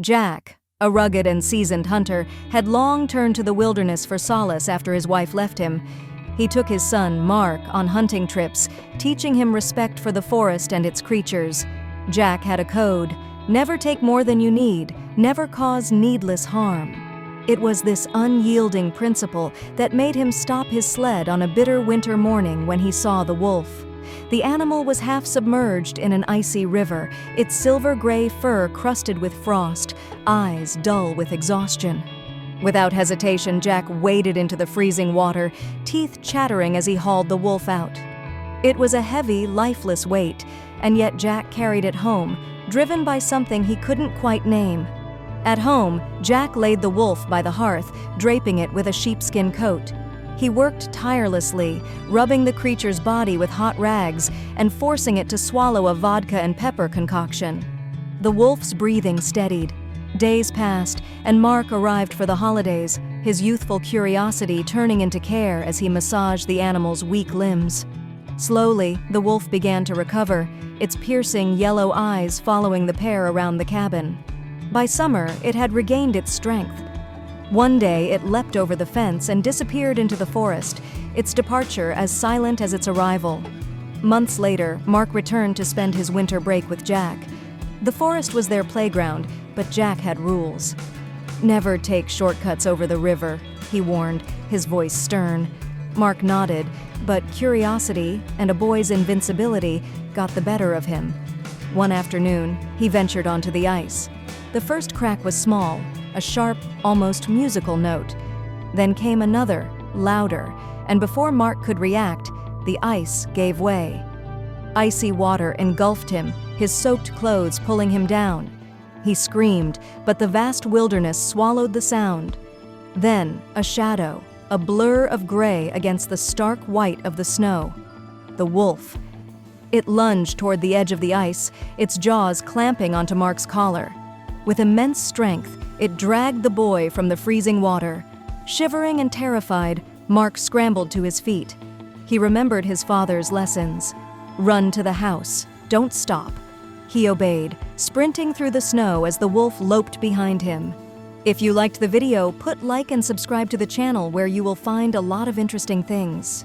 Jack, a rugged and seasoned hunter, had long turned to the wilderness for solace after his wife left him. He took his son, Mark, on hunting trips, teaching him respect for the forest and its creatures. Jack had a code: never take more than you need, never cause needless harm. It was this unyielding principle that made him stop his sled on a bitter winter morning when he saw the wolf. The animal was half submerged in an icy river, its silver-gray fur crusted with frost, eyes dull with exhaustion. Without hesitation, Jack waded into the freezing water, teeth chattering as he hauled the wolf out. It was a heavy, lifeless weight, and yet Jack carried it home, driven by something he couldn't quite name. At home, Jack laid the wolf by the hearth, draping it with a sheepskin coat. He worked tirelessly, rubbing the creature's body with hot rags and forcing it to swallow a vodka and pepper concoction. The wolf's breathing steadied. Days passed, and Mark arrived for the holidays, his youthful curiosity turning into care as he massaged the animal's weak limbs. Slowly, the wolf began to recover, its piercing yellow eyes following the pair around the cabin. By summer, it had regained its strength. One day, it leapt over the fence and disappeared into the forest, its departure as silent as its arrival. Months later, Mark returned to spend his winter break with Jack. The forest was their playground, but Jack had rules. "Never take shortcuts over the river," he warned, his voice stern. Mark nodded, but curiosity and a boy's invincibility got the better of him. One afternoon, he ventured onto the ice. The first crack was small, a sharp, almost musical note. Then came another, louder, and before Mark could react, the ice gave way. Icy water engulfed him, his soaked clothes pulling him down. He screamed, but the vast wilderness swallowed the sound. Then, a shadow, a blur of gray against the stark white of the snow. The wolf. It lunged toward the edge of the ice, its jaws clamping onto Mark's collar. With immense strength, it dragged the boy from the freezing water. Shivering and terrified, Mark scrambled to his feet. He remembered his father's lessons. "Run to the house. Don't stop." He obeyed, sprinting through the snow as the wolf loped behind him. If you liked the video, put like and subscribe to the channel where you will find a lot of interesting things.